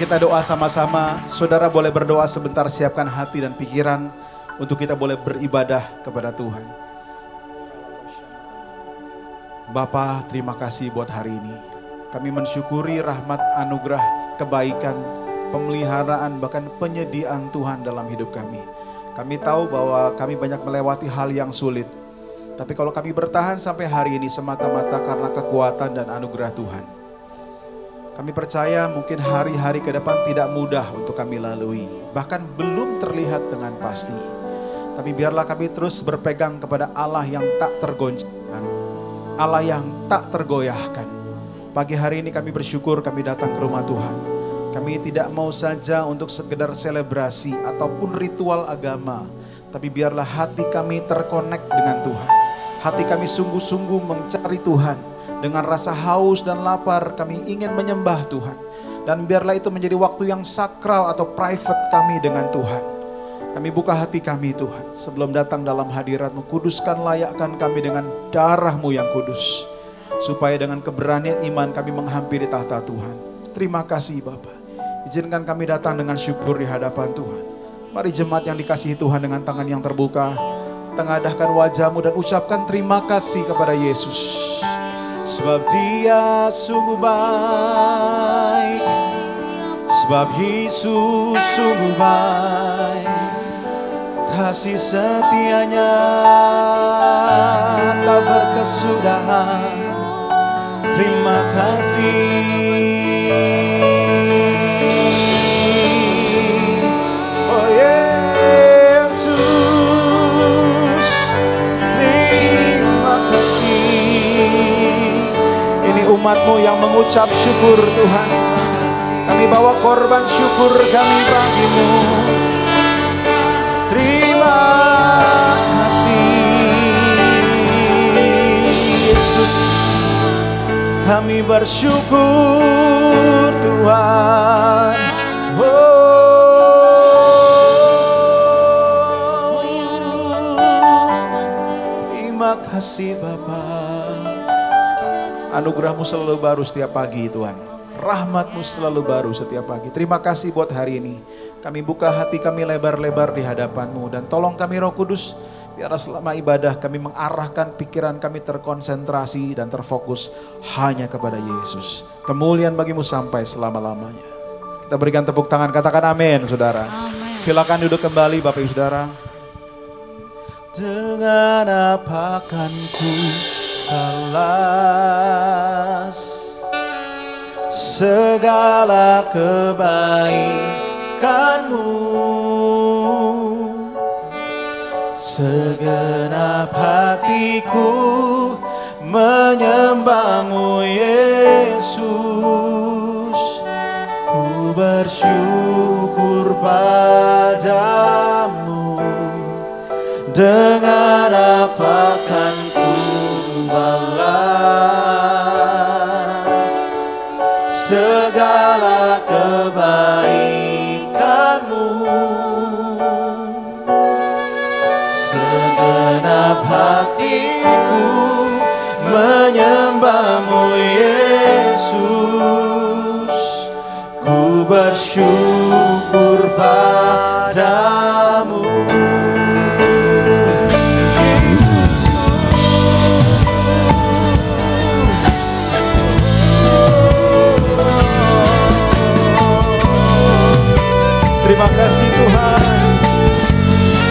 kita doa sama-sama. Saudara boleh berdoa sebentar, siapkan hati dan pikiran untuk kita boleh beribadah kepada Tuhan. Bapa, terima kasih buat hari ini. Kami mensyukuri rahmat, anugerah, kebaikan, pemeliharaan, bahkan penyediaan Tuhan dalam hidup kami. Kami tahu bahwa kami banyak melewati hal yang sulit. Tapi kalau kami bertahan sampai hari ini semata-mata karena kekuatan dan anugerah Tuhan. Kami percaya mungkin hari-hari ke depan tidak mudah untuk kami lalui. Bahkan belum terlihat dengan pasti. Tapi biarlah kami terus berpegang kepada Allah yang tak tergoncangkan. Allah yang tak tergoyahkan. Pagi hari ini kami bersyukur kami datang ke rumah Tuhan. Kami tidak mau saja untuk sekedar selebrasi ataupun ritual agama. Tapi biarlah hati kami terkonek dengan Tuhan. Hati kami sungguh-sungguh mencari Tuhan. Dengan rasa haus dan lapar kami ingin menyembah Tuhan. Dan biarlah itu menjadi waktu yang sakral atau private kami dengan Tuhan. Kami buka hati kami Tuhan. Sebelum datang dalam hadirat-Mu, kuduskan, layakkan kami dengan darah-Mu yang kudus. Supaya dengan keberanian iman kami menghampiri tahta Tuhan. Terima kasih Bapa. Izinkan kami datang dengan syukur di hadapan Tuhan. Mari jemaat yang dikasihi Tuhan dengan tangan yang terbuka. Tengadahkan wajah-Mu dan ucapkan terima kasih kepada Yesus. Sebab Dia sungguh baik. Sebab Yesus sungguh baik. Kasih setianya tak berkesudahan. Terima kasih. Oh Yesus, terima kasih. Ini umat-Mu yang mengucap syukur Tuhan. Kami bawa korban syukur kami bagi-Mu. Terima kasih Yesus. Kami bersyukur Tuhan. Terima kasih Bapa. Anugerah-Mu selalu baru setiap pagi Tuhan. Rahmat-Mu selalu baru setiap pagi. Terima kasih buat hari ini. Kami buka hati kami lebar-lebar di hadapan-Mu. Dan tolong kami Roh Kudus, biarlah selama ibadah kami mengarahkan pikiran kami terkonsentrasi dan terfokus hanya kepada Yesus. Kemuliaan bagi-Mu sampai selama-lamanya. Kita berikan tepuk tangan, katakan amin saudara. Amen. Silakan duduk kembali Bapak Ibu Saudara. Dengan apa kan ku balas segala kebaikan-Mu, segenap hatiku menyembah-Mu Yesus. Ku bersyukur padamu. Dengan apa kan ku balas segala kebaikan-Mu, segenap hatiku menyembah-Mu Yesus. Ku bersyukur padamu. Terima kasih Tuhan,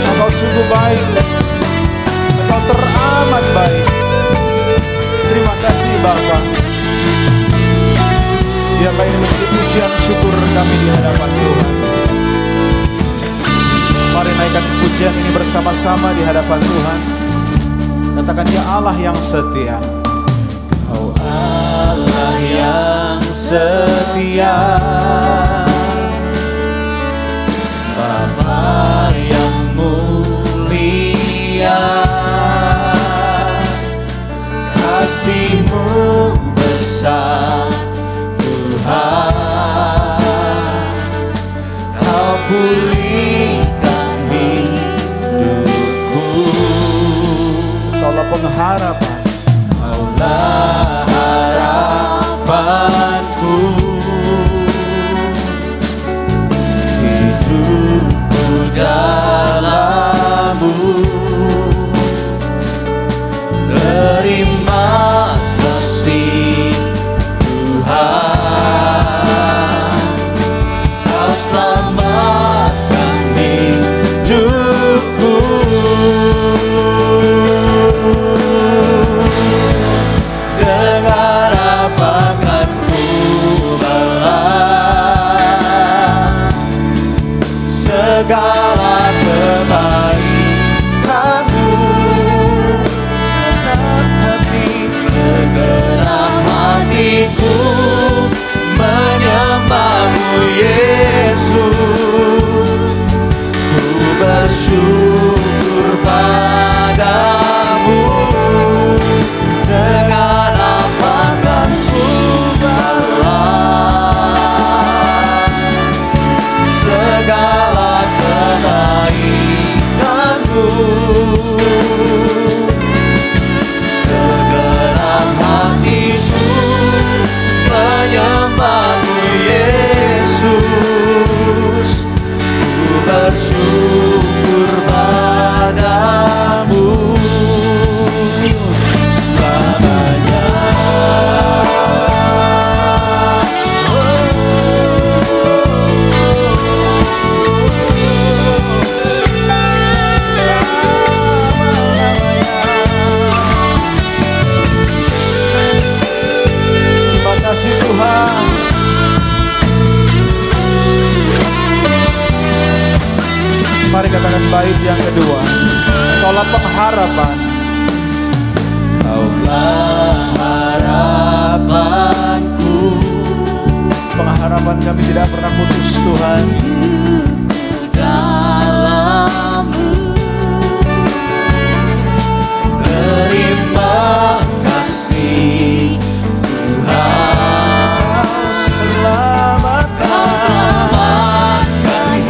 Engkau sungguh baik, Engkau teramat baik. Terima kasih Bapa. Biarlah ini menjadi pujian syukur kami di hadapan Tuhan. Mari naikkan pujian ini bersama-sama di hadapan Tuhan. Katakan, ya Allah yang setia. Oh Allah yang setia, Bapa yang mulia, kasih-Mu besar Tuhan. Kau pulihkan hidupku. Kaulah pengharapan, Kaulah harapanku. segala kebaikan-Mu. Segenap hatiku menyembah-Mu Yesus. Ku bersyukur padamu. Dengan apa kan ku balas segala kebaikan-Mu. Segenap hatiku menyembah-Mu Yesus. Ku bersyukur padamu selamanya. Terima kasih Tuhan. Mari katakan bait yang kedua. Kaulah pengharapan. Kaulah harapanku. Pengharapan kami tidak pernah putus Tuhan. Terima kasih Tuhan. Selamatkan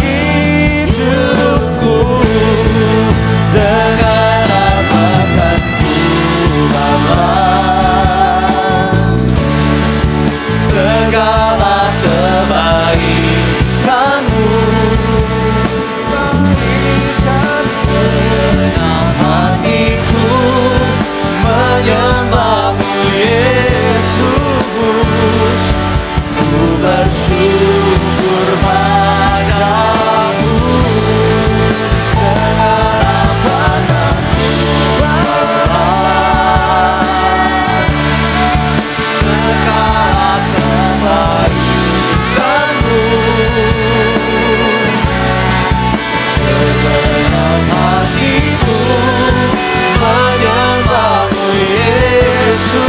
hidupku. Dengan apa kan ku balas segala kebaikan-Mu. Dengan hatiku menyembah-Mu Yesus. Ku bersyukur padamu. Dengan apa kan ku balas segala kebaikan-Mu. Segenap hatiku menyembah-Mu Yesus.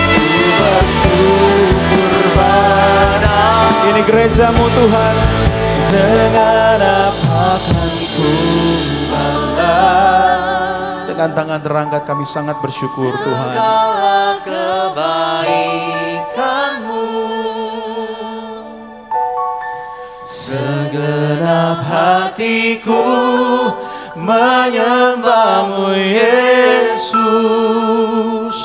Ku bersyukur padamu. Ini gereja-Mu Tuhan. Dengan apa kan ku balas Dengan tangan terangkat kami sangat bersyukur Tuhan. segala kebaikan-Mu. Segenap hatiku menyembah-Mu Yesus.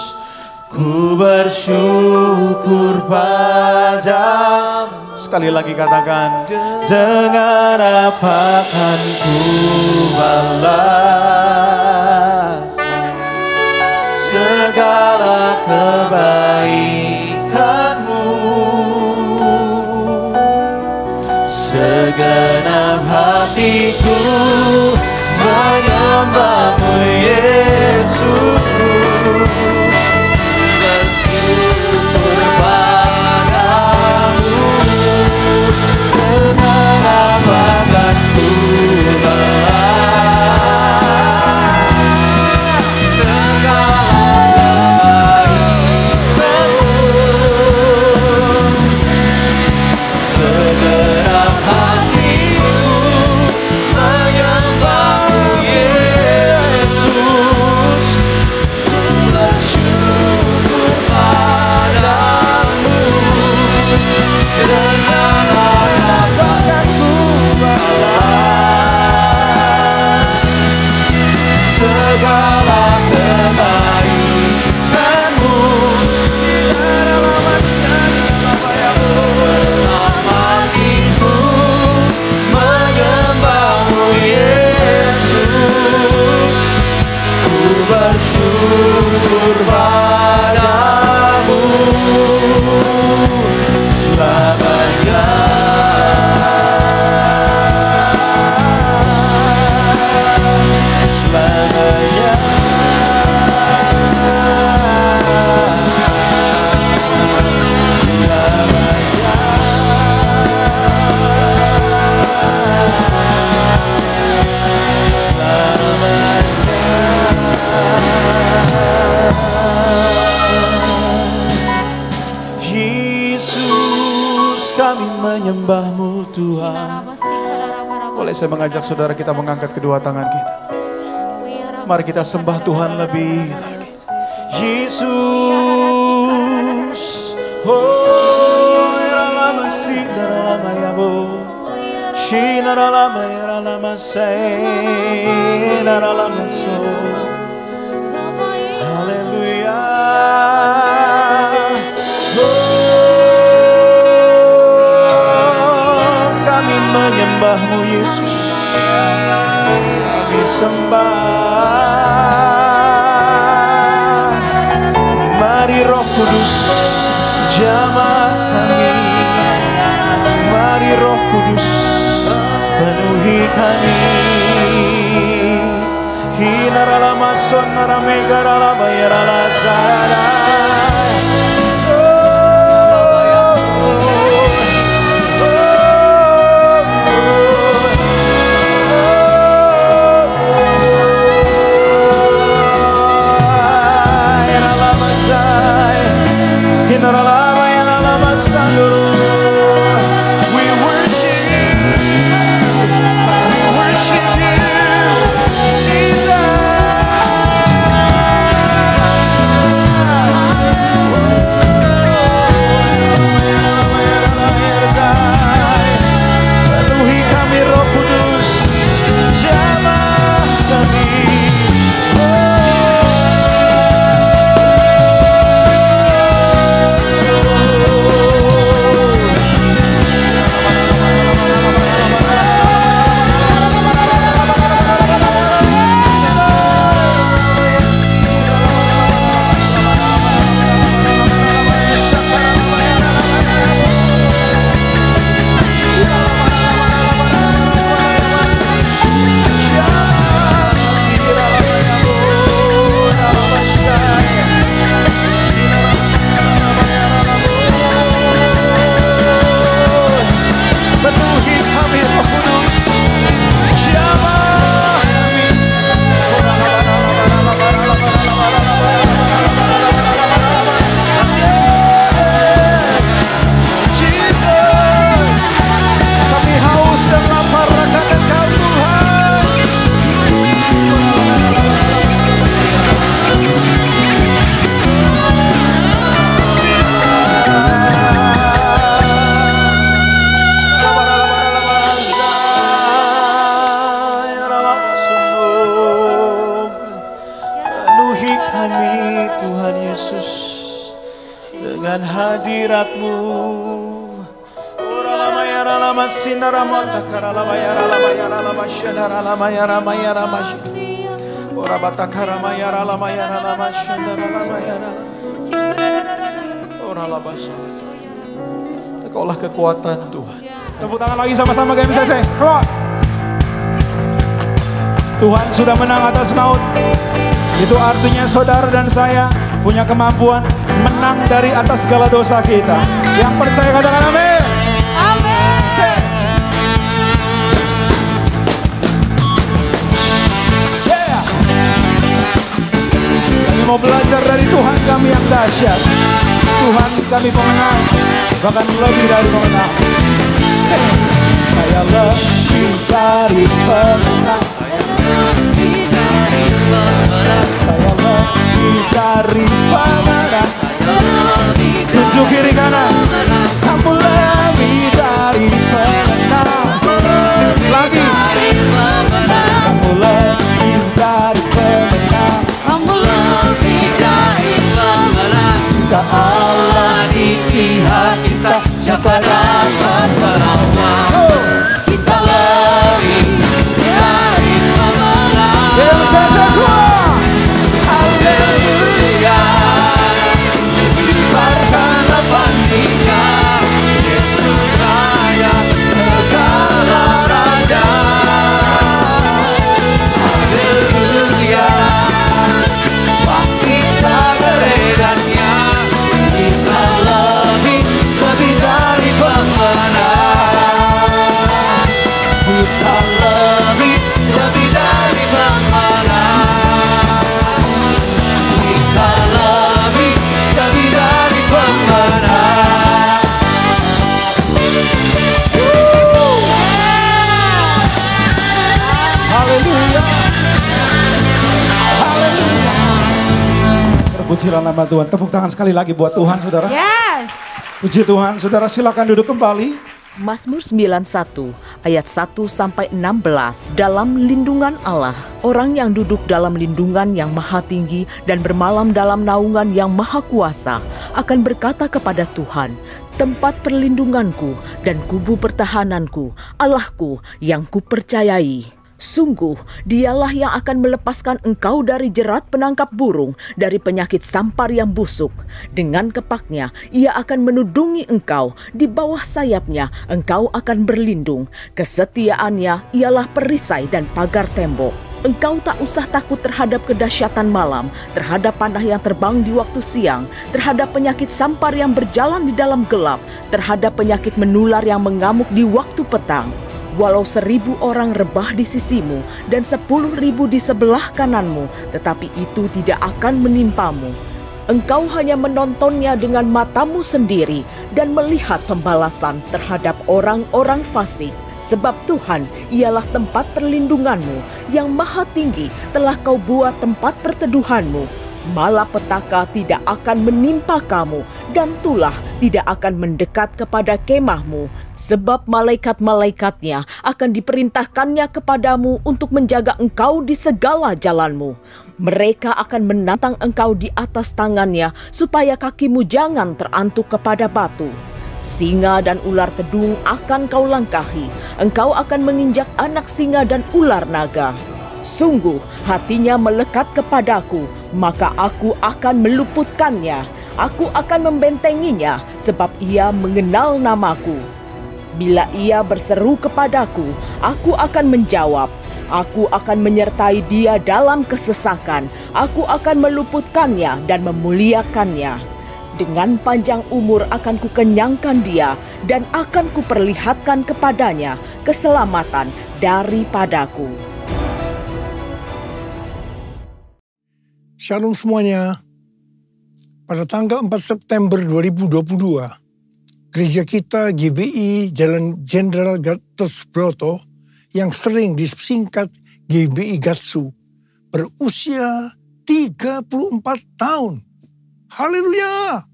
Ku bersyukur padamu. Sekali lagi katakan. Dengan apa kan ku balas segala kebaikan-Mu. Segenap hatiku menyembah-Mu Yesus. Bersyukur padamu. Dengan apa kan ku balas segala kebaikan-Mu. Segenap hatiku menyembah-Mu Boleh saya mengajak saudara kita mengangkat kedua tangan kita. Mari kita sembah Tuhan lebih lagi. Yesus, oh lama sih lama ya bu, shi lama ya lama say lama so, haleluya. Oh, kami menyembahmu Yesus, kami sembah. Mari Roh Kudus jamah kami, mari Roh Kudus penuhi kami. Hinaralama sonara megara bayarala sarara. We worship you, Jesus. Penuhi kami Roh Kudus, jamah kami. Hadirat-Mu. Engkaulah kekuatan Tuhan. Tepuk tangan lagi sama-sama GMCC. Come on. Tuhan sudah menang atas maut. Itu artinya saudara dan saya punya kemampuan menang dari atas segala dosa kita. Yang percaya katakan amin. Amin. Yeah. Kami mau belajar dari Tuhan kami yang dahsyat. Tuhan kami pemenang, bahkan lebih dari pemenang. Saya lebih dari pemenang. Saya lebih dari pemenang. Tunjuk kiri kanan. Kamu lebih dari pemenang. Lagi. Kamu lebih dari pemenang. Kamu lebih dari pemenang. Jika Allah di pihak kita, siapa dapat melawan? Kita lebih dari pemenang. Yang saya semua. Haleluya. Pujilah nama Tuhan. Tepuk tangan sekali lagi buat Tuhan, saudara. Yes. Puji Tuhan, saudara silakan duduk kembali. Mazmur 91 ayat 1 sampai 16. Dalam lindungan Allah, orang yang duduk dalam lindungan yang maha tinggi dan bermalam dalam naungan yang maha kuasa akan berkata kepada Tuhan, tempat perlindunganku dan kubu pertahananku, Allahku yang kupercayai. Sungguh, dialah yang akan melepaskan engkau dari jerat penangkap burung, dari penyakit sampar yang busuk. Dengan kepaknya, ia akan menudungi engkau, di bawah sayapnya engkau akan berlindung. Kesetiaannya ialah perisai dan pagar tembok. Engkau tak usah takut terhadap kedahsyatan malam, terhadap panah yang terbang di waktu siang, terhadap penyakit sampar yang berjalan di dalam gelap, terhadap penyakit menular yang mengamuk di waktu petang. Walau 1000 orang rebah di sisimu dan 10.000 di sebelah kananmu, tetapi itu tidak akan menimpamu. Engkau hanya menontonnya dengan matamu sendiri dan melihat pembalasan terhadap orang-orang fasik. Sebab Tuhan ialah tempat perlindunganmu, yang maha tinggi telah kau buat tempat perteduhanmu. Malapetaka tidak akan menimpa kamu, dan tulah tidak akan mendekat kepada kemahmu. Sebab malaikat-malaikatnya akan diperintahkannya kepadamu untuk menjaga engkau di segala jalanmu. Mereka akan menantang engkau di atas tangannya, supaya kakimu jangan terantuk kepada batu. Singa dan ular tedung akan kau langkahi. Engkau akan menginjak anak singa dan ular naga. Sungguh hatinya melekat kepadaku, maka aku akan meluputkannya. Aku akan membentenginya, sebab ia mengenal namaku. Bila ia berseru kepadaku, aku akan menjawab. Aku akan menyertai dia dalam kesesakan. Aku akan meluputkannya dan memuliakannya. Dengan panjang umur akan kukenyangkan dia, dan akan kuperlihatkan kepadanya keselamatan daripadaku. Shalom semuanya. Pada tanggal 4 September 2022, gereja kita GBI Jalan Jenderal Gatot Subroto yang sering disingkat GBI Gatsu berusia 34 tahun. Haleluya!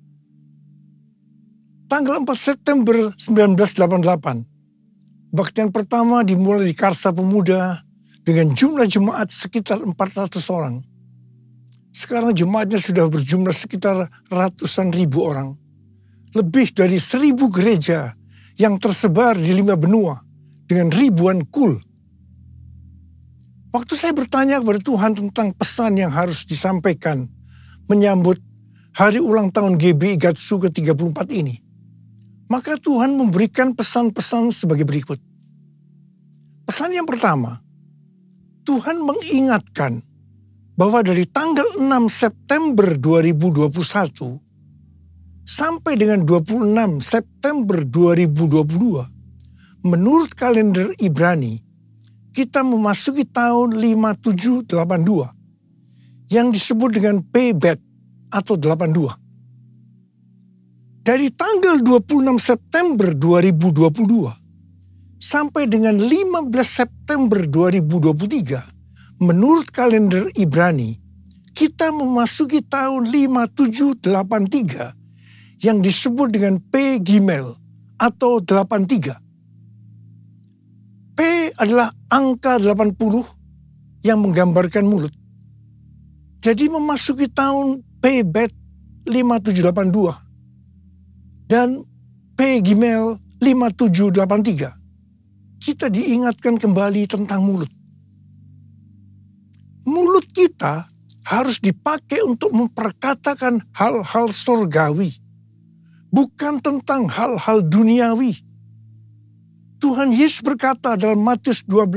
Tanggal 4 September 1988, kebaktian pertama dimulai di Karsa Pemuda dengan jumlah jemaat sekitar 400 orang. Sekarang jemaatnya sudah berjumlah sekitar ratusan ribu orang. Lebih dari 1000 gereja yang tersebar di 5 benua dengan ribuan kul. Waktu saya bertanya kepada Tuhan tentang pesan yang harus disampaikan menyambut hari ulang tahun GBI Gatsu ke-34 ini, maka Tuhan memberikan pesan-pesan sebagai berikut. Pesan yang pertama, Tuhan mengingatkan bahwa dari tanggal 6 September 2021 sampai dengan 26 September 2022, menurut kalender Ibrani, kita memasuki tahun 5782 yang disebut dengan Pebet atau 82. Dari tanggal 26 September 2022 sampai dengan 15 September 2023, menurut kalender Ibrani, kita memasuki tahun 5783 yang disebut dengan P Gimel atau 83. P adalah angka 80 yang menggambarkan mulut. Jadi memasuki tahun P Bet 5782 dan P Gimel 5783, kita diingatkan kembali tentang mulut. Mulut kita harus dipakai untuk memperkatakan hal-hal surgawi, bukan tentang hal-hal duniawi. Tuhan Yesus berkata dalam Matius 12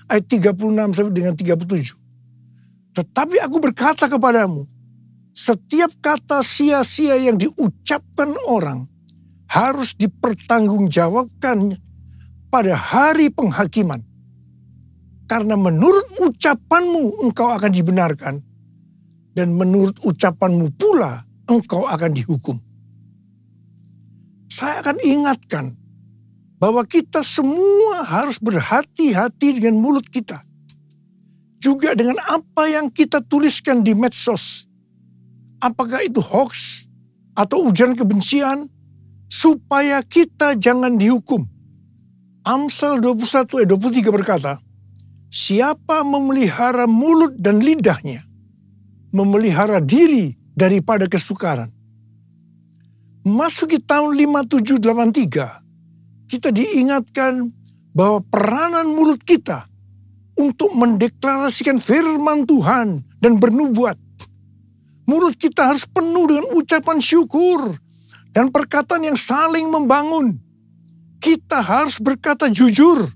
ayat 36 sampai dengan 37. Tetapi aku berkata kepadamu, setiap kata sia-sia yang diucapkan orang harus dipertanggungjawabkan pada hari penghakiman. Karena menurut ucapanmu engkau akan dibenarkan, dan menurut ucapanmu pula engkau akan dihukum. Saya akan ingatkan bahwa kita semua harus berhati-hati dengan mulut kita. Juga dengan apa yang kita tuliskan di medsos. apakah itu hoax atau ujaran kebencian, supaya kita jangan dihukum. Amsal 21 ayat 23 berkata, siapa memelihara mulut dan lidahnya, memelihara diri daripada kesukaran. Masuki tahun 5783, kita diingatkan bahwa peranan mulut kita untuk mendeklarasikan firman Tuhan dan bernubuat. Mulut kita harus penuh dengan ucapan syukur dan perkataan yang saling membangun. Kita harus berkata jujur,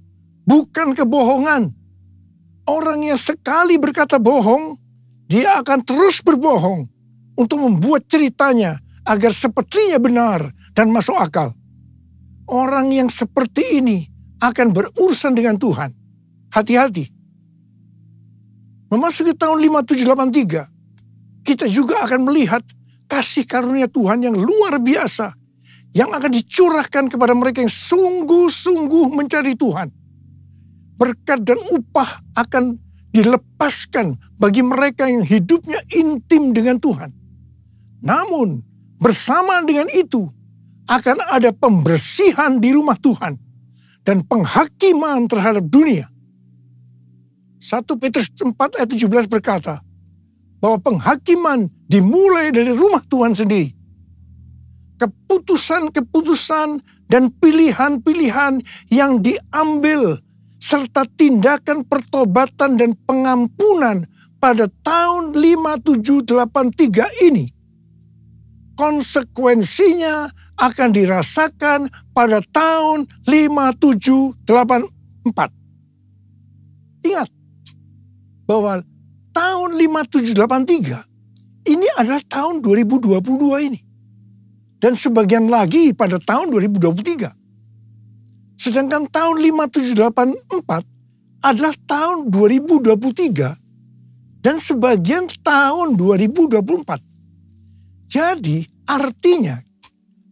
bukan kebohongan. Orang yang sekali berkata bohong, dia akan terus berbohong untuk membuat ceritanya agar sepertinya benar dan masuk akal. Orang yang seperti ini akan berurusan dengan Tuhan. Hati-hati. Memasuki tahun 5783, kita juga akan melihat kasih karunia Tuhan yang luar biasa yang akan dicurahkan kepada mereka yang sungguh-sungguh mencari Tuhan. Berkat dan upah akan dilepaskan bagi mereka yang hidupnya intim dengan Tuhan. Namun, bersamaan dengan itu, akan ada pembersihan di rumah Tuhan dan penghakiman terhadap dunia. 1 Petrus 4 ayat 17 berkata, bahwa penghakiman dimulai dari rumah Tuhan sendiri. Keputusan-keputusan dan pilihan-pilihan yang diambil serta tindakan pertobatan dan pengampunan pada tahun 5783 ini, konsekuensinya akan dirasakan pada tahun 5784. Ingat bahwa tahun 5783 ini adalah tahun 2022 ini. Dan sebagian lagi pada tahun 2023. Sedangkan tahun 5784 adalah tahun 2023 dan sebagian tahun 2024. Jadi artinya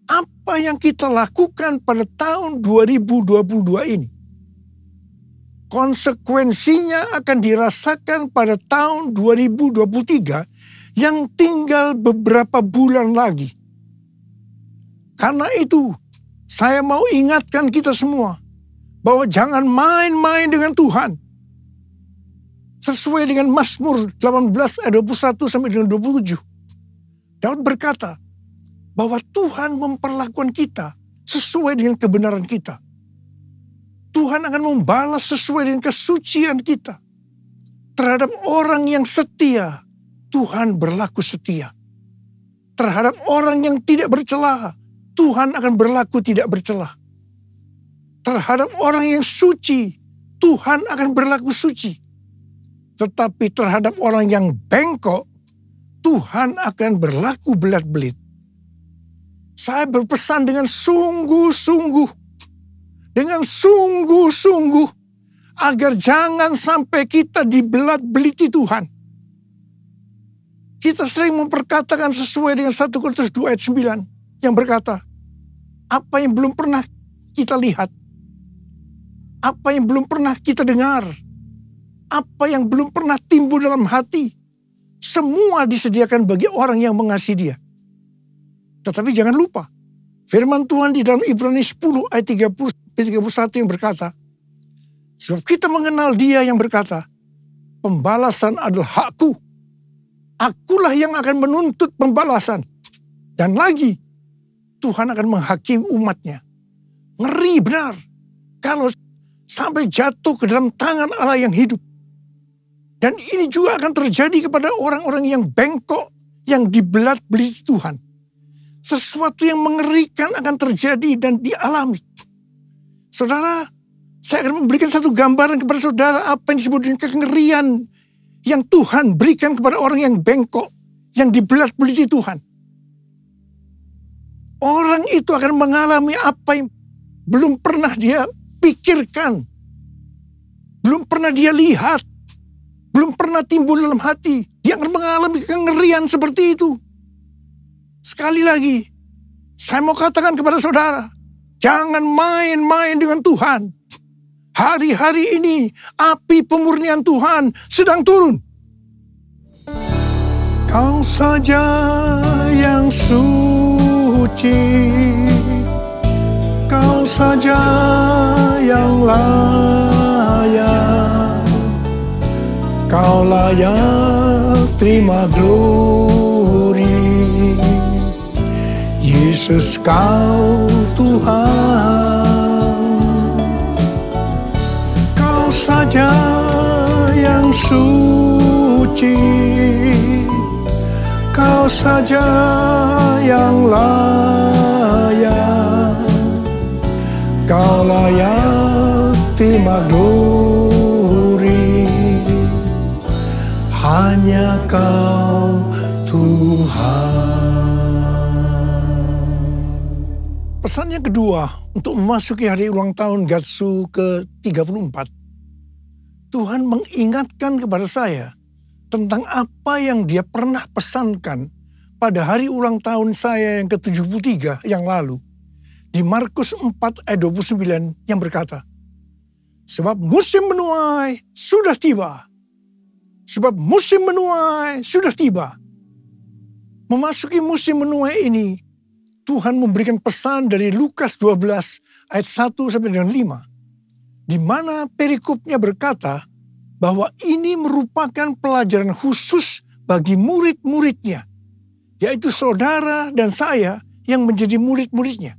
apa yang kita lakukan pada tahun 2022 ini, konsekuensinya akan dirasakan pada tahun 2023 yang tinggal beberapa bulan lagi. Karena itu, saya mau ingatkan kita semua bahwa jangan main-main dengan Tuhan. Sesuai dengan Mazmur 18 ayat 21 sampai dengan 27. Daud berkata bahwa Tuhan memperlakukan kita sesuai dengan kebenaran kita. Tuhan akan membalas sesuai dengan kesucian kita. Terhadap orang yang setia, Tuhan berlaku setia. Terhadap orang yang tidak bercela, Tuhan akan berlaku tidak bercela. Terhadap orang yang suci, Tuhan akan berlaku suci. Tetapi terhadap orang yang bengkok, Tuhan akan berlaku belat-belit. Saya berpesan dengan sungguh-sungguh, agar jangan sampai kita dibelat-beliti Tuhan. Kita sering memperkatakan sesuai dengan 1 Korintus 2 ayat 9 yang berkata, apa yang belum pernah kita lihat, apa yang belum pernah kita dengar, apa yang belum pernah timbul dalam hati, semua disediakan bagi orang yang mengasihi Dia. Tetapi jangan lupa, firman Tuhan di dalam Ibrani 10 ayat 30-31 yang berkata, sebab kita mengenal Dia yang berkata, pembalasan adalah hakku. Akulah yang akan menuntut pembalasan. Dan lagi, Tuhan akan menghakimi umatnya. Ngeri benar kalau sampai jatuh ke dalam tangan Allah yang hidup. Dan ini juga akan terjadi kepada orang-orang yang bengkok, yang dibelat-beliti Tuhan. Sesuatu yang mengerikan akan terjadi dan dialami. Saudara, saya akan memberikan satu gambaran kepada saudara apa yang disebut dengan kengerian yang Tuhan berikan kepada orang yang bengkok, yang dibelat-beliti Tuhan. Orang itu akan mengalami apa yang belum pernah dia pikirkan, belum pernah dia lihat, belum pernah timbul dalam hati. Dia akan mengalami kengerian seperti itu. Sekali lagi, saya mau katakan kepada saudara, jangan main-main dengan Tuhan. Hari-hari ini, api pemurnian Tuhan sedang turun. Kau saja yang suci, Kau saja yang layak, Kau layak terima glori. Yesus, Kau Tuhan. Kau saja yang suci, Kau saja yang layak, Kau layak terima glori. Hanya Kau Tuhan. Pesan yang kedua untuk memasuki hari ulang tahun Gatsu ke-34. Tuhan mengingatkan kepada saya tentang apa yang Dia pernah pesankan pada hari ulang tahun saya yang ke-73 yang lalu. Di Markus 4 ayat 29 yang berkata, sebab musim menuai sudah tiba. Sebab musim menuai sudah tiba. Memasuki musim menuai ini, Tuhan memberikan pesan dari Lukas 12 ayat 1 sampai dengan 5. Di mana perikopnya berkata, bahwa ini merupakan pelajaran khusus bagi murid-muridnya, yaitu saudara dan saya yang menjadi murid-muridnya.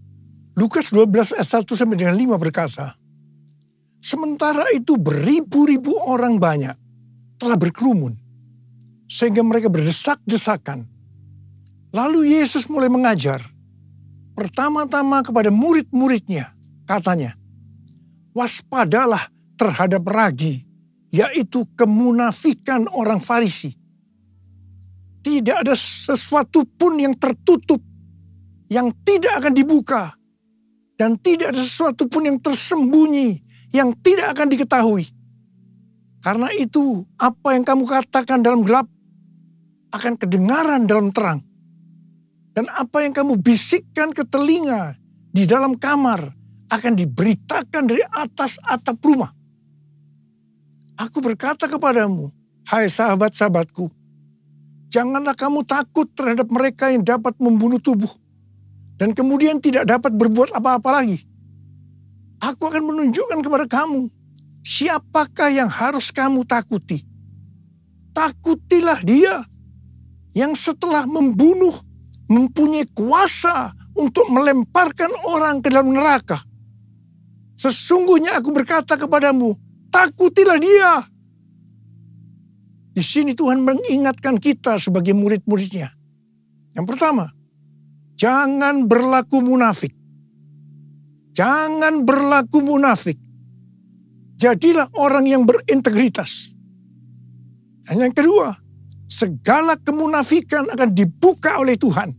Lukas 12 ayat 1 sampai dengan 5 berkata, sementara itu beribu-ribu orang banyak telah berkerumun, sehingga mereka berdesak-desakan. Lalu Yesus mulai mengajar, pertama-tama kepada murid-muridnya, katanya, waspadalah terhadap ragi, yaitu kemunafikan orang Farisi. Tidak ada sesuatu pun yang tertutup, yang tidak akan dibuka, dan tidak ada sesuatu pun yang tersembunyi, yang tidak akan diketahui. Karena itu, apa yang kamu katakan dalam gelap, akan kedengaran dalam terang. Dan apa yang kamu bisikkan ke telinga di dalam kamar, akan diberitakan dari atas atap rumah. Aku berkata kepadamu, hai sahabat-sahabatku, janganlah kamu takut terhadap mereka yang dapat membunuh tubuh, dan kemudian tidak dapat berbuat apa-apa lagi. Aku akan menunjukkan kepada kamu, siapakah yang harus kamu takuti. Takutilah Dia yang setelah membunuh, mempunyai kuasa untuk melemparkan orang ke dalam neraka. Sesungguhnya aku berkata kepadamu, takutilah Dia. Di sini Tuhan mengingatkan kita sebagai murid-muridnya. Yang pertama, jangan berlaku munafik. Jangan berlaku munafik. Jadilah orang yang berintegritas. Dan yang kedua, segala kemunafikan akan dibuka oleh Tuhan.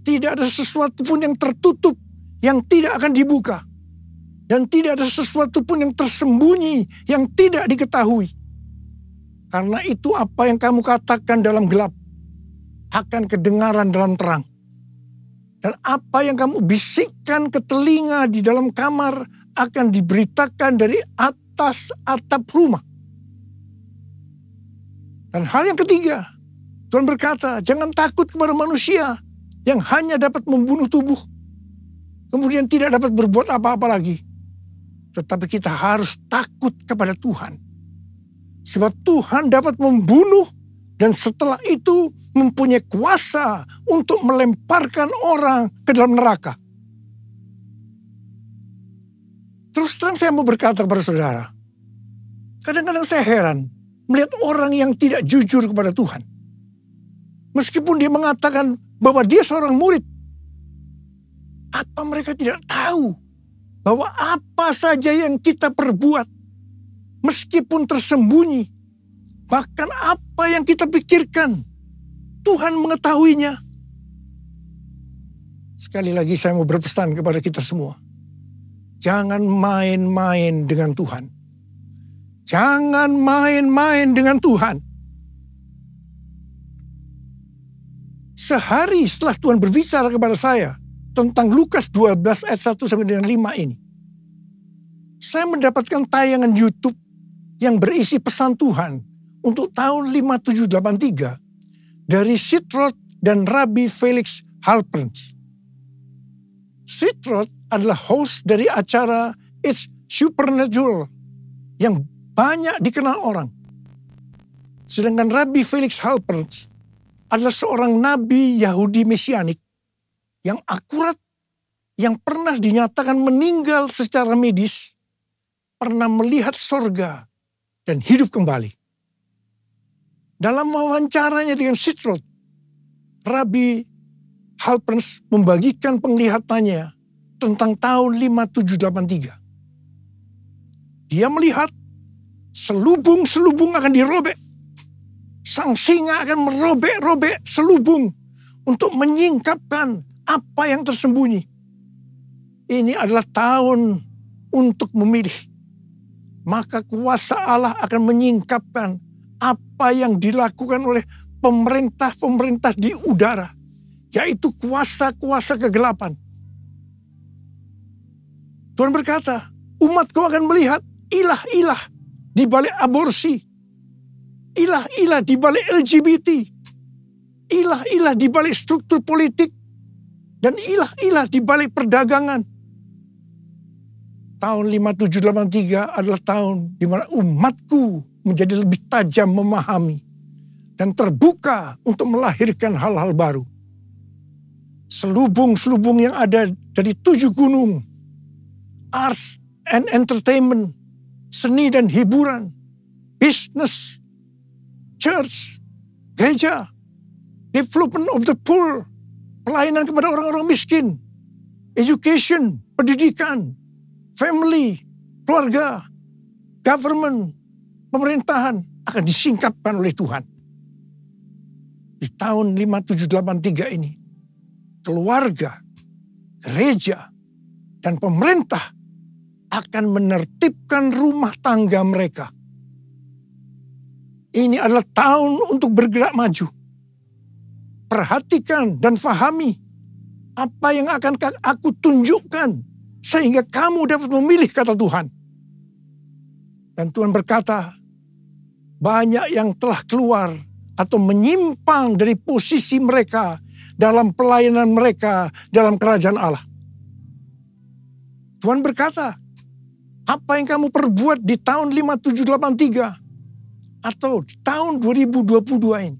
Tidak ada sesuatu pun yang tertutup yang tidak akan dibuka. Dan tidak ada sesuatu pun yang tersembunyi, yang tidak diketahui. Karena itu apa yang kamu katakan dalam gelap, akan kedengaran dalam terang. Dan apa yang kamu bisikkan ke telinga di dalam kamar, akan diberitakan dari atas atap rumah. Dan hal yang ketiga, Tuhan berkata, jangan takut kepada manusia yang hanya dapat membunuh tubuh, kemudian tidak dapat berbuat apa-apa lagi. Tetapi kita harus takut kepada Tuhan. Sebab Tuhan dapat membunuh dan setelah itu mempunyai kuasa untuk melemparkan orang ke dalam neraka. Terus terang saya mau berkata kepada saudara. Kadang-kadang saya heran melihat orang yang tidak jujur kepada Tuhan. Meskipun dia mengatakan bahwa dia seorang murid. Apa mereka tidak tahu bahwa apa saja yang kita perbuat, meskipun tersembunyi, bahkan apa yang kita pikirkan, Tuhan mengetahuinya. Sekali lagi saya mau berpesan kepada kita semua. Jangan main-main dengan Tuhan. Jangan main-main dengan Tuhan. Sehari setelah Tuhan berbicara kepada saya tentang Lukas 12 ayat 1 sampai dengan 5 ini, saya mendapatkan tayangan YouTube yang berisi pesan Tuhan untuk tahun 5783 dari Sitrot dan Rabbi Felix Halperns. Sitrot adalah host dari acara It's Supernatural yang banyak dikenal orang. Sedangkan Rabbi Felix Halperns adalah seorang nabi Yahudi Mesianik yang akurat, yang pernah dinyatakan meninggal secara medis, pernah melihat sorga dan hidup kembali. Dalam wawancaranya dengan Sitrot, Rabbi Halperns membagikan penglihatannya tentang tahun 5783. Dia melihat selubung-selubung akan dirobek. Sang singa akan merobek-robek selubung untuk menyingkapkan apa yang tersembunyi. Ini adalah tahun untuk memilih. Maka kuasa Allah akan menyingkapkan apa yang dilakukan oleh pemerintah-pemerintah di udara, yaitu kuasa-kuasa kegelapan. Tuhan berkata, umatku akan melihat ilah-ilah di balik aborsi, ilah-ilah di balik LGBT, ilah-ilah di balik struktur politik, dan ilah-ilah di balik perdagangan. Tahun 5783 adalah tahun di mana umatku menjadi lebih tajam memahami dan terbuka untuk melahirkan hal-hal baru. Selubung-selubung yang ada dari 7 gunung, arts and entertainment, seni dan hiburan, business, church, gereja, development of the poor, pelayanan kepada orang-orang miskin, education, pendidikan, family, keluarga, government, pemerintahan akan disingkapkan oleh Tuhan. Di tahun 5783 ini, keluarga, gereja, dan pemerintah akan menertibkan rumah tangga mereka. Ini adalah tahun untuk bergerak maju. Perhatikan dan fahami apa yang akan aku tunjukkan sehingga kamu dapat memilih, kata Tuhan. Dan Tuhan berkata, banyak yang telah keluar atau menyimpang dari posisi mereka dalam pelayanan mereka dalam kerajaan Allah. Tuhan berkata, apa yang kamu perbuat di tahun 5783 atau di tahun 2022 ini,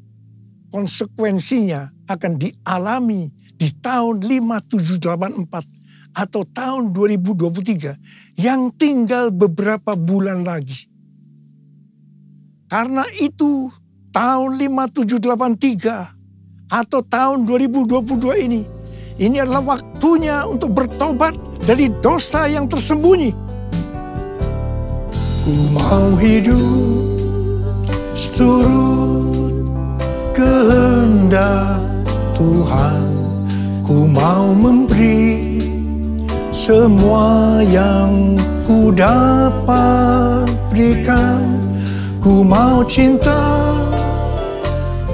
konsekuensinya akan dialami di tahun 5784 atau tahun 2023 yang tinggal beberapa bulan lagi. Karena itu tahun 5783 atau tahun 2022 ini adalah waktunya untuk bertobat dari dosa yang tersembunyi. Ku mau hidup seturut kehendak Tuhan. Ku mau memberi semua yang ku dapat berikan. Ku mau cinta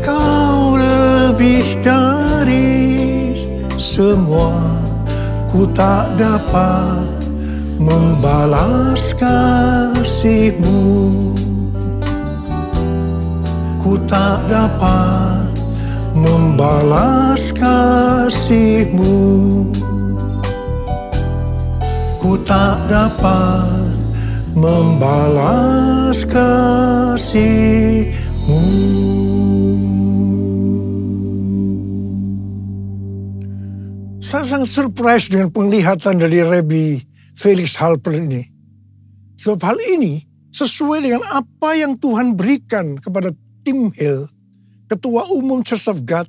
kau lebih dari semua. Ku tak dapat membalas kasih-Mu. Ku tak dapat membalas kasih-Mu. Ku tak dapat membalas kasih-Mu. Saya sangat surprise dengan penglihatan dari Rabbi Felix Halperns ini. Sebab hal ini sesuai dengan apa yang Tuhan berikan kepada Tim Hill, Ketua Umum Church of God,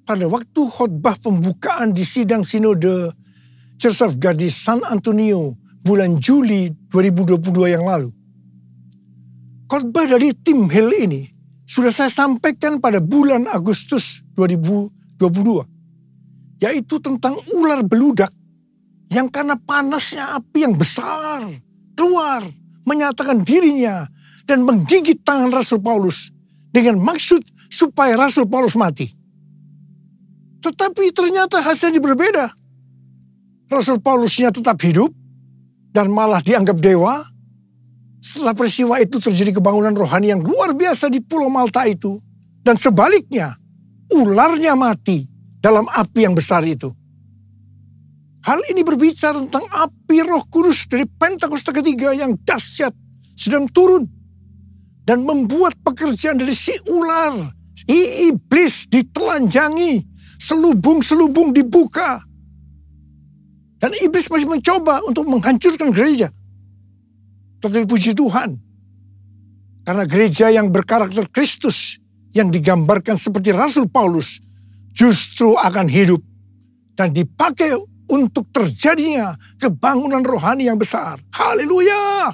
pada waktu khotbah pembukaan di sidang sinode Church of God di San Antonio bulan Juli 2022 yang lalu. Khotbah dari Tim Hill ini sudah saya sampaikan pada bulan Agustus 2022, yaitu tentang ular beludak yang karena panasnya api yang besar keluar menyatakan dirinya dan menggigit tangan Rasul Paulus dengan maksud supaya Rasul Paulus mati. Tetapi ternyata hasilnya berbeda. Rasul Paulusnya tetap hidup dan malah dianggap dewa. Setelah peristiwa itu terjadi kebangunan rohani yang luar biasa di Pulau Malta itu. Dan sebaliknya, ularnya mati dalam api yang besar itu. Hal ini berbicara tentang api Roh Kudus dari Pentakosta ketiga yang dahsyat sedang turun dan membuat pekerjaan dari si ular, si iblis ditelanjangi, selubung-selubung dibuka. Dan iblis masih mencoba untuk menghancurkan gereja. Tetapi puji Tuhan, karena gereja yang berkarakter Kristus yang digambarkan seperti Rasul Paulus justru akan hidup dan dipakai untuk terjadinya kebangunan rohani yang besar. Haleluya!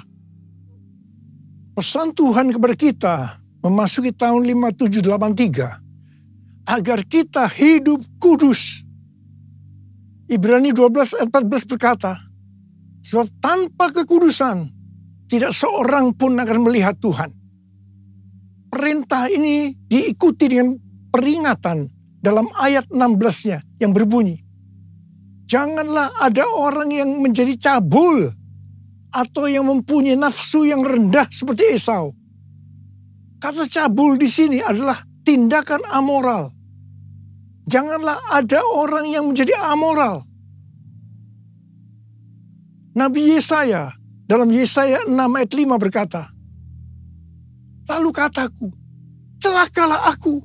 Pesan Tuhan kepada kita memasuki tahun 5783 agar kita hidup kudus. Ibrani 12 ayat 14 berkata, sebab tanpa kekudusan tidak seorang pun akan melihat Tuhan. Perintah ini diikuti dengan peringatan dalam ayat 16-nya yang berbunyi, janganlah ada orang yang menjadi cabul atau yang mempunyai nafsu yang rendah seperti Esau. Kata cabul di sini adalah tindakan amoral. Janganlah ada orang yang menjadi amoral. Nabi Yesaya dalam Yesaya 6 ayat 5 berkata, lalu kataku, celakalah aku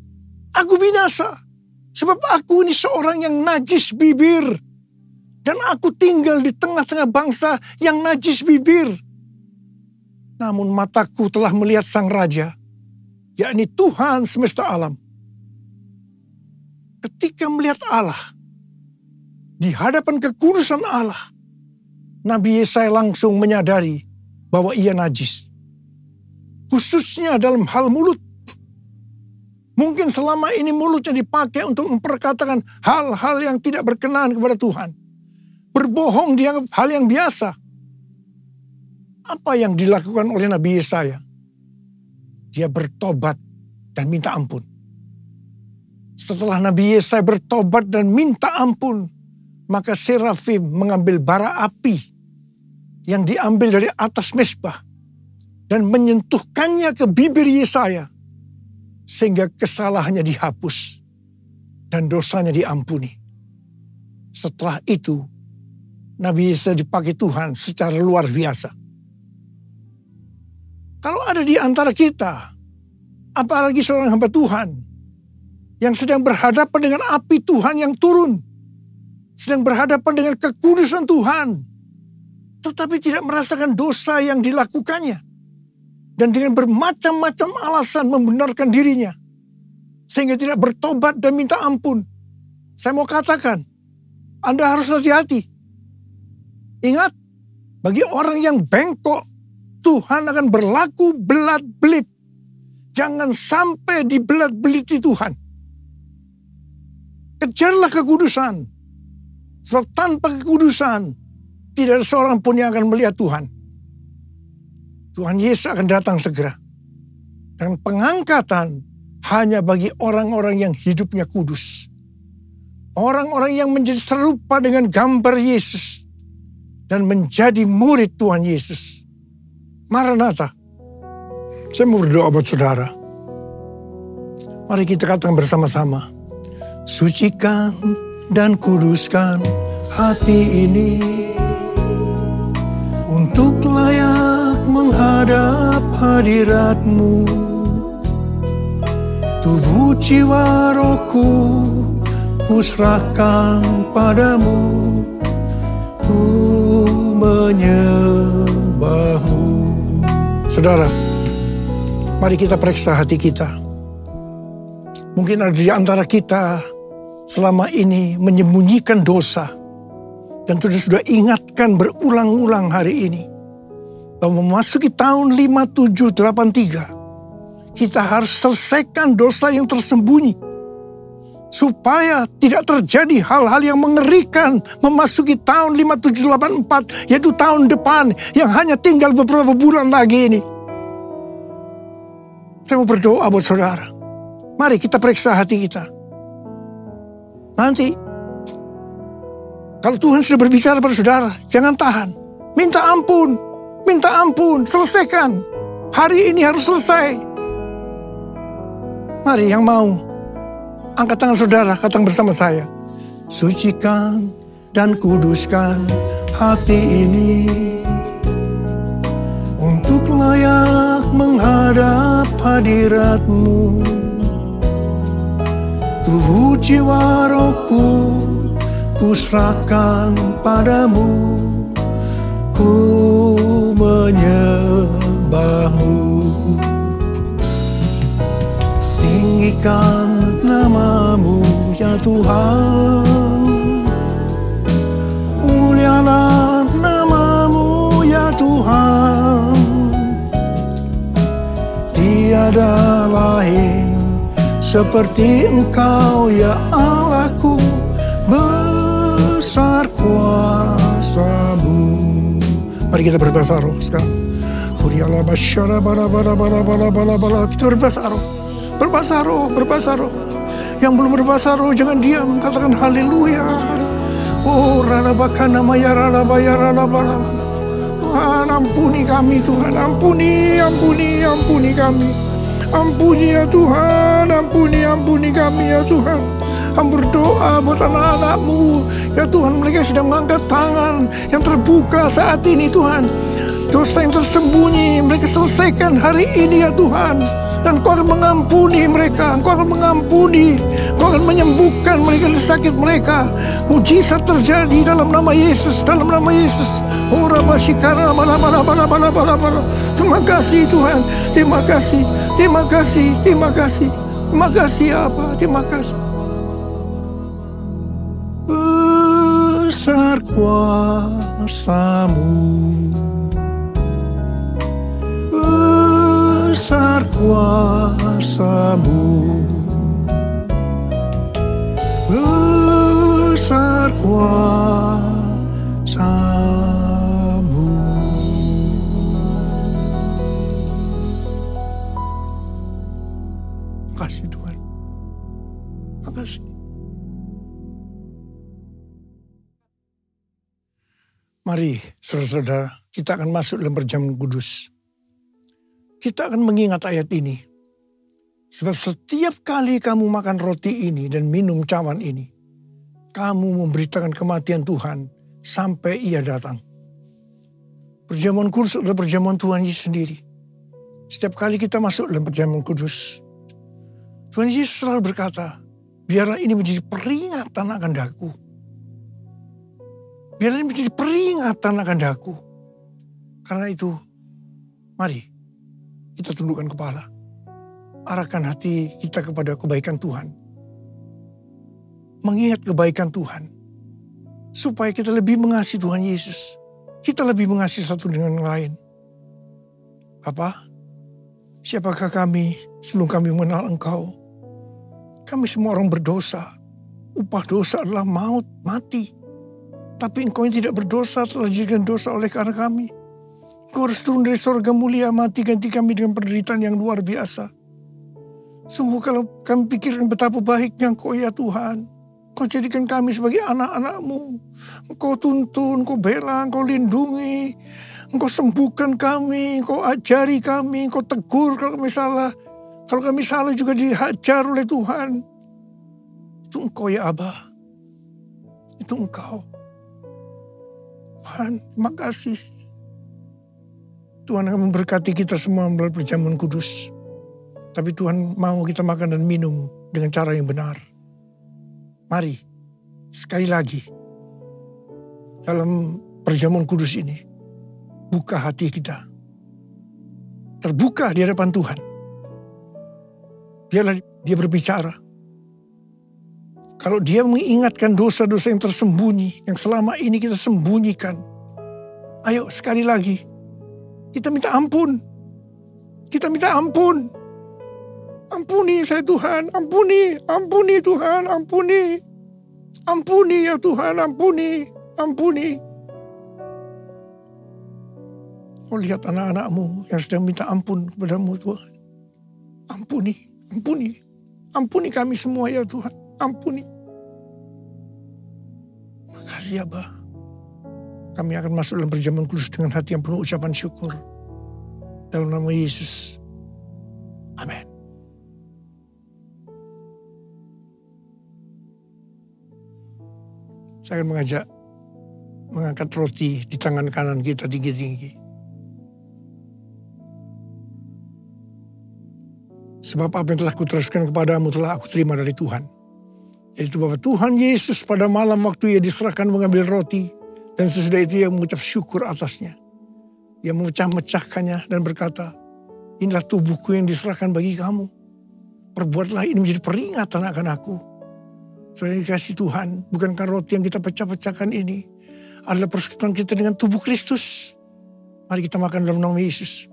binasa, sebab aku ini seorang yang najis bibir, dan aku tinggal di tengah-tengah bangsa yang najis bibir. Namun mataku telah melihat Sang Raja, yakni Tuhan semesta alam. Ketika melihat Allah, di hadapan kekudusan Allah, Nabi Yesaya langsung menyadari bahwa ia najis. Khususnya dalam hal mulut. Mungkin selama ini mulutnya dipakai untuk memperkatakan hal-hal yang tidak berkenan kepada Tuhan. Berbohong dianggap hal yang biasa. Apa yang dilakukan oleh Nabi Yesaya? Dia bertobat dan minta ampun. Setelah Nabi Yesaya bertobat dan minta ampun, maka serafim mengambil bara api yang diambil dari atas mezbah dan menyentuhkannya ke bibir Yesaya, sehingga kesalahannya dihapus dan dosanya diampuni. Setelah itu, Nabi Yesaya dipakai Tuhan secara luar biasa. Kalau ada di antara kita, apalagi seorang hamba Tuhan, yang sedang berhadapan dengan api Tuhan yang turun, sedang berhadapan dengan kekudusan Tuhan, tetapi tidak merasakan dosa yang dilakukannya, dan dengan bermacam-macam alasan membenarkan dirinya, sehingga tidak bertobat dan minta ampun. Saya mau katakan, Anda harus hati-hati. Ingat, bagi orang yang bengkok, Tuhan akan berlaku belat-belit. Jangan sampai dibelat-beliti Tuhan. Kejarlah kekudusan. Sebab tanpa kekudusan, tidak ada seorang pun yang akan melihat Tuhan. Tuhan Yesus akan datang segera. Dan pengangkatan hanya bagi orang-orang yang hidupnya kudus. Orang-orang yang menjadi serupa dengan gambar Yesus. Dan menjadi murid Tuhan Yesus. Maranatha. Saya mau berdoa buat saudara. Mari kita katakan bersama-sama. Sucikan dan kuduskan hati ini untuk layak menghadap hadirat-Mu. Tubuh jiwa rohku kuserahkan padamu, ku menyembah-Mu. Saudara, mari kita periksa hati kita. Mungkin ada di antara kita selama ini menyembunyikan dosa. Dan sudah ingatkan berulang-ulang hari ini. Bahwa memasuki tahun 5783. Kita harus selesaikan dosa yang tersembunyi. Supaya tidak terjadi hal-hal yang mengerikan memasuki tahun 5784. Yaitu tahun depan yang hanya tinggal beberapa bulan lagi ini. Saya mau berdoa buat saudara. Mari kita periksa hati kita. Nanti, kalau Tuhan sudah berbicara pada saudara, jangan tahan. Minta ampun, selesaikan. Hari ini harus selesai. Mari yang mau Angkat tangan saudara, katakan bersama saya. Sucikan dan kuduskan hati ini untuk layak menghadap hadirat-Mu. Tubuh jiwa rohku kuserahkan padamu, ku menyembah-Mu. Tinggikan nama-Mu ya Tuhan, mulialah nama-Mu ya Tuhan. Tiada lain seperti Engkau ya Allahku, besar kuasa-Mu. Mari kita berbahasa roh sekarang. Kita berbahasa roh. Berbahasa roh, berbahasa roh. Yang belum berbahasa roh jangan diam, katakan haleluya. Oh, ralabakana maya ralabaya ralabala. Tuhan, ampuni kami Tuhan, ampuni kami. Ampuni ya Tuhan, ampuni kami ya Tuhan. Kami berdoa buat anak-anak-Mu ya Tuhan, mereka sedang mengangkat tangan yang terbuka saat ini Tuhan. Dosa yang tersembunyi mereka selesaikan hari ini ya Tuhan. Dan Engkau akan mengampuni mereka, Engkau akan mengampuni, Engkau akan menyembuhkan mereka dari sakit mereka. Mujizat terjadi dalam nama Yesus, dalam nama Yesus. Terima kasih Tuhan, terima kasih, terima kasih, terima kasih, terima kasih Apa, terima kasih. Besar kuasa-Mu, besar kuasa-Mu, besar kuasa-Mu. Makasih Tuhan, makasih. Mari saudara-saudara, kita akan masuk dalam perjamuan kudus. Kita akan mengingat ayat ini. Sebab setiap kali kamu makan roti ini dan minum cawan ini, kamu memberitakan kematian Tuhan sampai Ia datang. Perjamuan kudus adalah perjamuan Tuhan Yesus sendiri. Setiap kali kita masuk dalam perjamuan kudus, Tuhan Yesus selalu berkata, biarlah ini menjadi peringatan akan daku. Biarlah ini menjadi peringatan akan daku. Karena itu, mari kita tundukkan kepala. Arahkan hati kita kepada kebaikan Tuhan. Mengingat kebaikan Tuhan. Supaya kita lebih mengasihi Tuhan Yesus. Kita lebih mengasihi satu dengan yang lain. Bapa, siapakah kami sebelum kami mengenal Engkau? Kami semua orang berdosa. Upah dosa adalah maut, mati. Tapi Engkau yang tidak berdosa telah dijadikan dosa oleh karena kami. Engkau harus turun dari surga mulia, mati ganti kami dengan penderitaan yang luar biasa. Sungguh kalau kami pikirkan betapa baiknya Engkau ya Tuhan. Engkau jadikan kami sebagai anak-anak-Mu. Engkau tuntun, Engkau bela, Engkau lindungi. Engkau sembuhkan kami, Engkau ajari kami, Engkau tegur kalau kami salah. Kalau kami salah juga dihajar oleh Tuhan. Itu Engkau ya Abah. Itu Engkau. Tuhan, terima kasih. Tuhan akan memberkati kita semua melalui perjamuan kudus. Tapi Tuhan mau kita makan dan minum dengan cara yang benar. Mari, sekali lagi, dalam perjamuan kudus ini, buka hati kita. Terbuka di hadapan Tuhan. Biarlah Dia berbicara. Kalau Dia mengingatkan dosa-dosa yang tersembunyi, yang selama ini kita sembunyikan. Ayo sekali lagi, kita minta ampun. Kita minta ampun. Ampuni saya Tuhan, ampuni Tuhan, ampuni. Ampuni ya Tuhan, ampuni. Kau lihat anak-anak-Mu yang sedang minta ampun kepada-Mu Tuhan. Ampuni kami semua ya Tuhan, ampuni. Makasih ya Abah. Kami akan masuk dalam perjamuan kudus dengan hati yang penuh ucapan syukur. Dalam nama Yesus. Amin. Saya akan mengangkat roti di tangan kanan kita tinggi-tinggi. Sebab apa yang telah kuteruskan kepadamu telah aku terima dari Tuhan. Yaitu bahwa Tuhan Yesus pada malam waktu ia diserahkan mengambil roti. Dan sesudah itu ia mengucap syukur atasnya. Ia memecah-mecahkannya dan berkata, inilah tubuhku yang diserahkan bagi kamu. Perbuatlah ini menjadi peringatan akan aku. Saudara yang dikasihi Tuhan, bukankah roti yang kita pecah-pecahkan ini adalah persekutuan kita dengan tubuh Kristus? Mari kita makan dalam nama Yesus.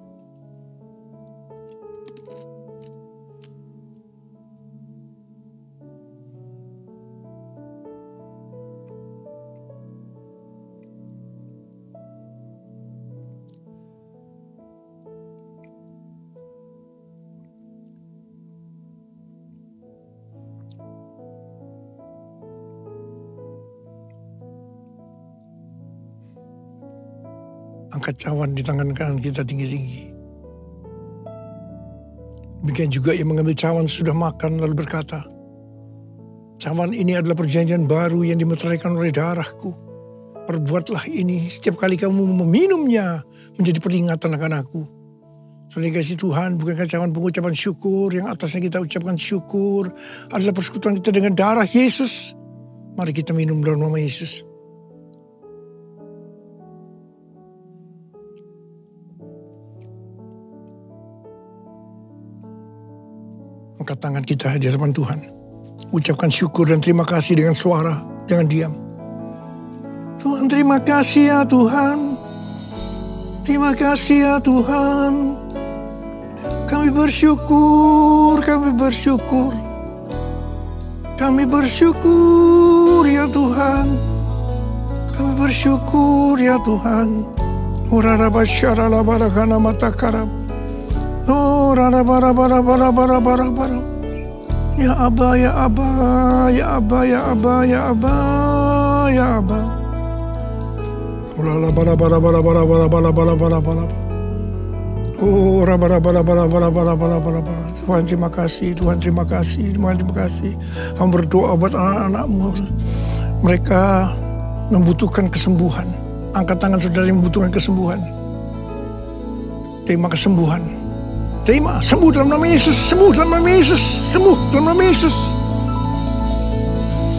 Angkat cawan di tangan kanan kita tinggi-tinggi. Demikian juga ia mengambil cawan sudah makan lalu berkata, cawan ini adalah perjanjian baru yang dimeteraikan oleh darahku. Perbuatlah ini setiap kali kamu meminumnya menjadi peringatan akan aku. Saudara kasih Tuhan, bukankah cawan pengucapan syukur yang atasnya kita ucapkan syukur adalah persekutuan kita dengan darah Yesus? Mari kita minum dalam nama Yesus. Angkat tangan kita di hadapan Tuhan. Ucapkan syukur dan terima kasih dengan suara. Jangan diam. Tuhan, terima kasih ya Tuhan. Terima kasih ya Tuhan. Kami bersyukur, kami bersyukur. Kami bersyukur ya Tuhan. Kami bersyukur ya Tuhan. Urarabasyarala barakana matakarab. Oh, rana bara bara bara bara bara bara. Ya Aba, ya Aba, ya Aba, ya Aba, ya Aba, ya Aba. Ulala bara bara bara bara bara bara bara bara bara. Oh, bara bara bara bara bara bara bara bara bara. Tuhan terima kasih, Tuhan terima kasih, Tuhan terima kasih. Hamba berdoa buat anak-anakmu. Mereka membutuhkan kesembuhan. Angkat tangan saudara yang membutuhkan kesembuhan. Terima kesembuhan. Terima, sembuh dalam nama Yesus, sembuh dalam nama Yesus, sembuh dalam nama Yesus.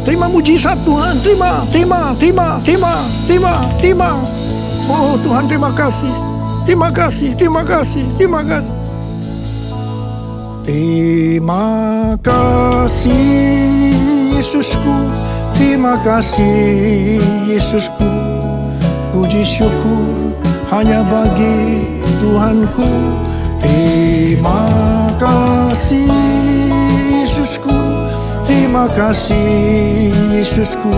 Terima mujizat Tuhan, terima, terima, terima, terima, terima, terima. Oh Tuhan terima kasih, terima kasih, terima kasih, terima kasih. Terima kasih Yesusku, terima kasih Yesusku. Puji syukur hanya bagi Tuhanku. Terima kasih Yesusku, terima kasih Yesusku.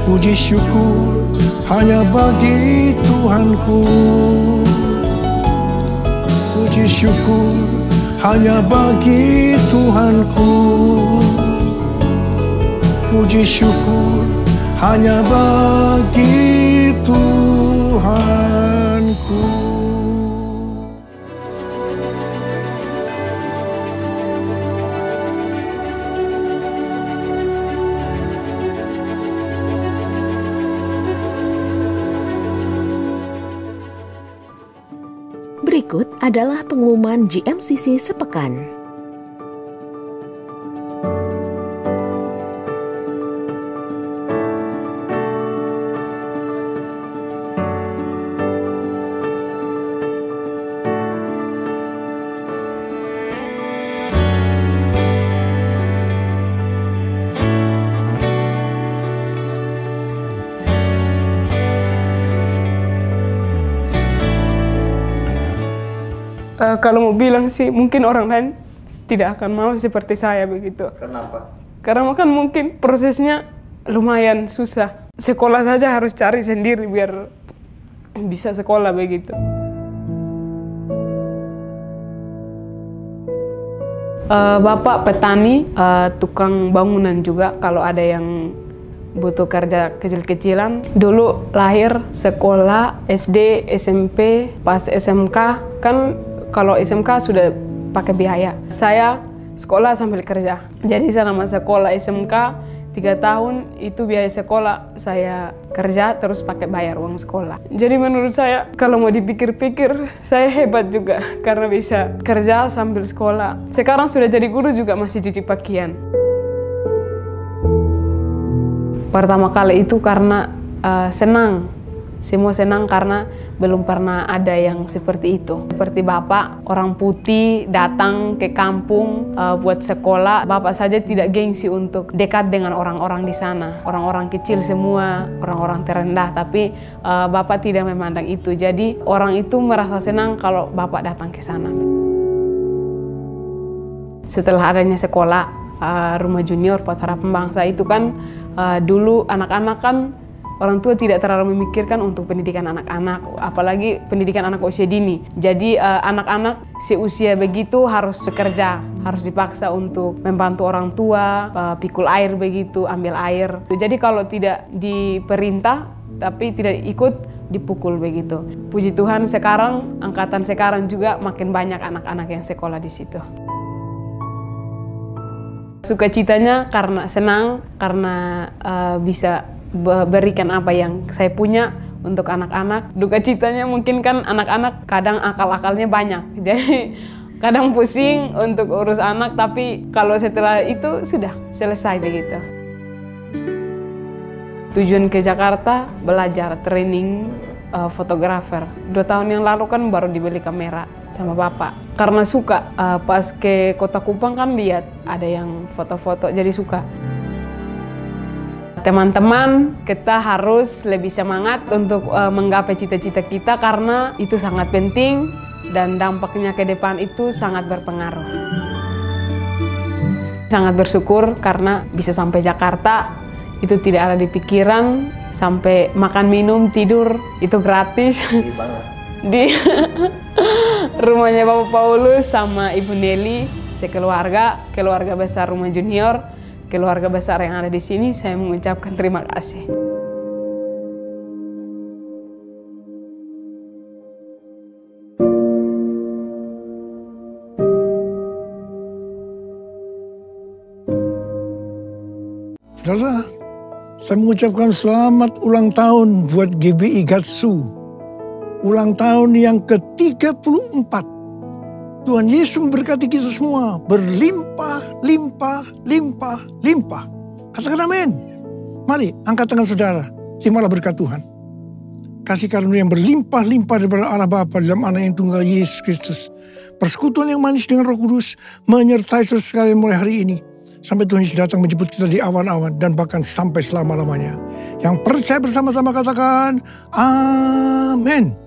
Puji syukur hanya bagi Tuhanku. Puji syukur hanya bagi Tuhanku. Puji syukur hanya bagi Tuhanku. Berikut adalah pengumuman GMCC sepekan. Kalau mau bilang sih mungkin orang lain tidak akan mau seperti saya begitu. Kenapa? Karena kan mungkin prosesnya lumayan susah. Sekolah saja harus cari sendiri biar bisa sekolah begitu. Bapak petani, tukang bangunan juga kalau ada yang butuh kerja kecil-kecilan. Dulu lahir, sekolah, SD, SMP, pas SMK, kan kalau SMK sudah pakai biaya. Saya sekolah sambil kerja. Jadi selama sekolah SMK, 3 tahun itu biaya sekolah saya kerja terus pakai bayar uang sekolah. Jadi menurut saya kalau mau dipikir-pikir saya hebat juga karena bisa kerja sambil sekolah. Sekarang sudah jadi guru juga masih cuci pakaian. Pertama kali itu karena senang. Semua senang karena belum pernah ada yang seperti itu. Seperti Bapak, orang putih datang ke kampung buat sekolah. Bapak saja tidak gengsi untuk dekat dengan orang-orang di sana. Orang-orang kecil semua, orang-orang terendah. Tapi Bapak tidak memandang itu. Jadi orang itu merasa senang kalau Bapak datang ke sana. Setelah adanya sekolah, Rumah Junior Pot Harapan Bangsa itu kan dulu anak-anak kan orang tua tidak terlalu memikirkan untuk pendidikan anak-anak, apalagi pendidikan anak usia dini. Jadi anak-anak seusia begitu harus bekerja, harus dipaksa untuk membantu orang tua, pikul air begitu, ambil air. Jadi kalau tidak diperintah, tapi tidak ikut, dipukul begitu. Puji Tuhan sekarang, angkatan sekarang juga makin banyak anak-anak yang sekolah di situ. Sukacitanya karena senang, karena bisa berikan apa yang saya punya untuk anak-anak. Duka citanya mungkin kan anak-anak kadang akal-akalnya banyak. Jadi kadang pusing untuk urus anak, tapi kalau setelah itu sudah selesai begitu. Tujuan ke Jakarta belajar training fotografer. 2 tahun yang lalu kan baru dibeli kamera sama Bapak. Karena suka, pas ke Kota Kupang kan lihat ada yang foto-foto, jadi suka. Teman-teman, kita harus lebih semangat untuk menggapai cita-cita kita karena itu sangat penting dan dampaknya ke depan itu sangat berpengaruh. Sangat bersyukur karena bisa sampai Jakarta, itu tidak ada di pikiran, sampai makan, minum, tidur, itu gratis. Di rumahnya Bapak Paulus sama Ibu Nelly, sekeluarga, keluarga besar Rumah Junior, keluarga besar yang ada di sini, saya mengucapkan terima kasih. Saudara, saya mengucapkan selamat ulang tahun buat GBI Gatsu. Ulang tahun yang ke-34. Tuhan Yesus memberkati kita semua berlimpah, limpah, limpah, limpah. Katakan amin. Mari angkat tangan saudara, terimalah berkat Tuhan. Kasih karunia yang berlimpah-limpah daripada Allah Bapa dalam Anak yang tunggal Yesus Kristus. Persekutuan yang manis dengan Roh Kudus menyertai saudara sekalian mulai hari ini. Sampai Tuhan Yesus datang menjemput kita di awan-awan dan bahkan sampai selama-lamanya. Yang percaya bersama-sama katakan amin.